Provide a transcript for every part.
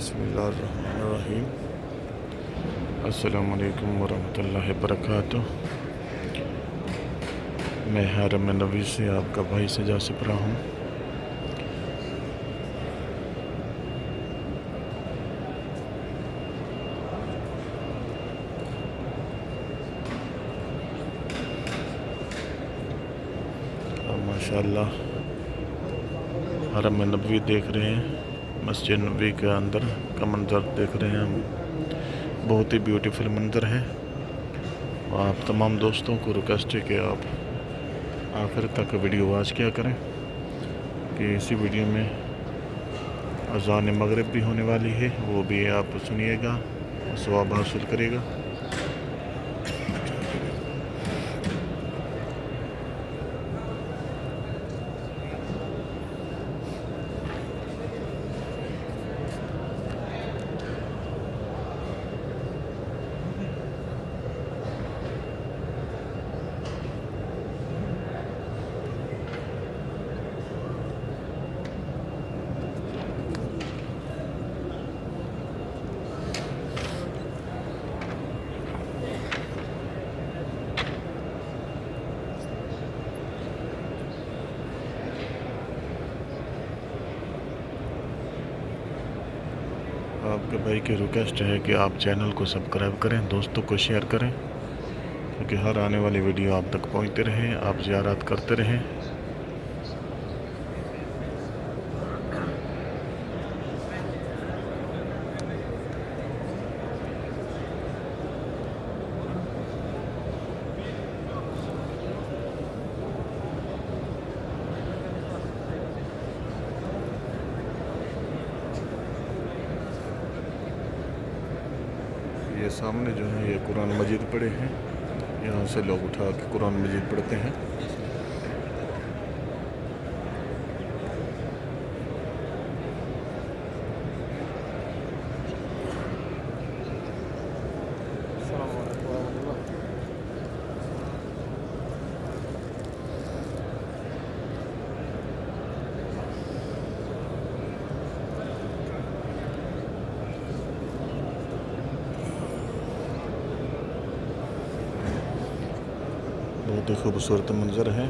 बिस्मिल्लाहिर्रहमानिर्रहीम। अस्सलामु अलैकुम वरहमतुल्लाहि वबरकातुह। मैं हरम नबी से आपका भाई सजा सिपरा हूँ। माशाअल्लाह हरम नबी देख रहे हैं, मस्जिद नबी के अंदर का मंज़र देख रहे हैं हम। बहुत ही ब्यूटीफुल मंज़र है। आप तमाम दोस्तों को रिक्वेस्ट है कि आप आखिर तक वीडियो वॉच किया करें कि इसी वीडियो में अज़ान मगरिब भी होने वाली है, वो भी आप सुनिएगा, सवाब हासिल करेगा। आपके भाई की रिक्वेस्ट है कि आप चैनल को सब्सक्राइब करें, दोस्तों को शेयर करें, क्योंकि हर आने वाली वीडियो आप तक पहुंचते रहें, आप ज़ियारत करते रहें। ये सामने जो है ये कुरान मजीद पढ़े हैं, यहाँ से लोग उठा के कुरान मजीद पढ़ते हैं। बहुत ही खूबसूरत मंज़र है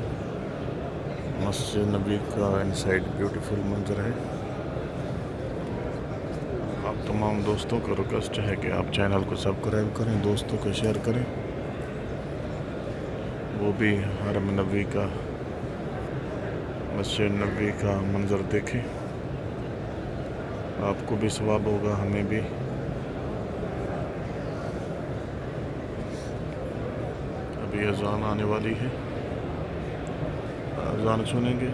मस्जिद नबी का, इनसाइड ब्यूटीफुल मंज़र है। आप तमाम दोस्तों को रिक्वेस्ट है कि आप चैनल को सब्सक्राइब करें, दोस्तों को शेयर करें, वो भी हरम नबी का, मस्जिद नबी का मंज़र देखें। आपको भी सवाब होगा, हमें भी। अभी अज़ान आने वाली है, अज़ान सुनेंगे।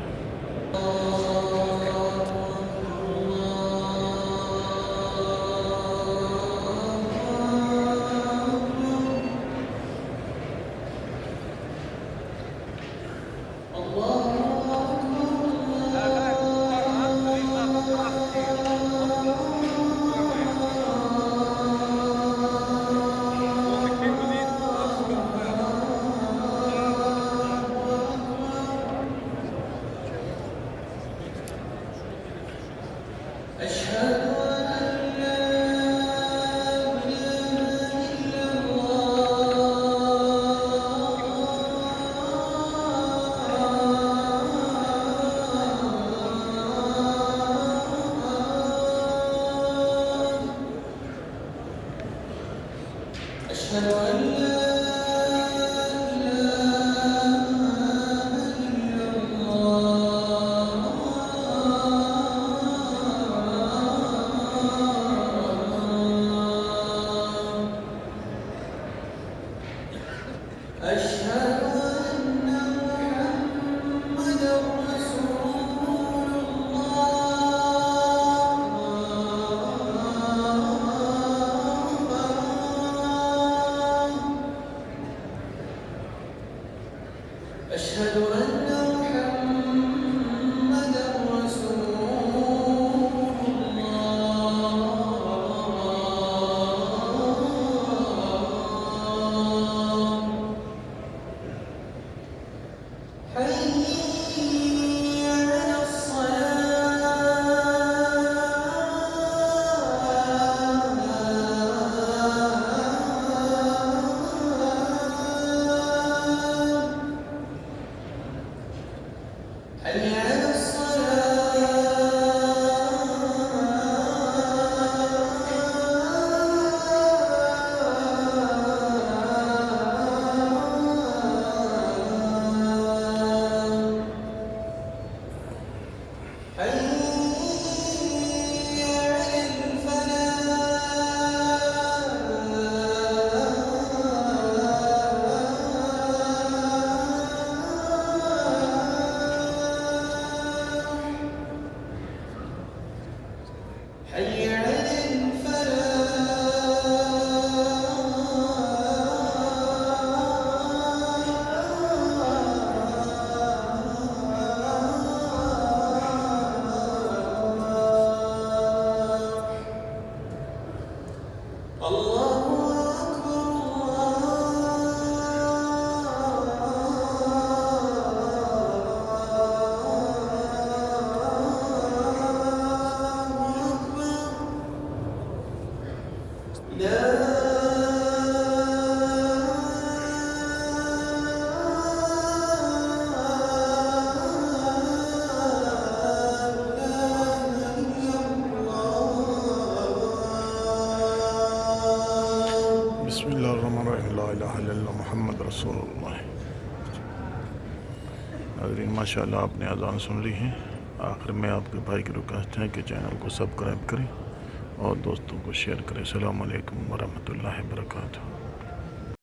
बिस्मिल्लाहिर्रहमानिर्रहीम ला इलाहा इल्लल्लाह मुहम्मद रसूलुल्लाह। नाज़रीन माशाअल्लाह आपने अज़ान सुन ली है। आखिर में आपके भाई की रिक्वेस्ट है कि चैनल को सब्सक्राइब करें और दोस्तों को शेयर करें। अस्सलामु अलैकुम वरहमतुल्लाहि वबरकातुहू।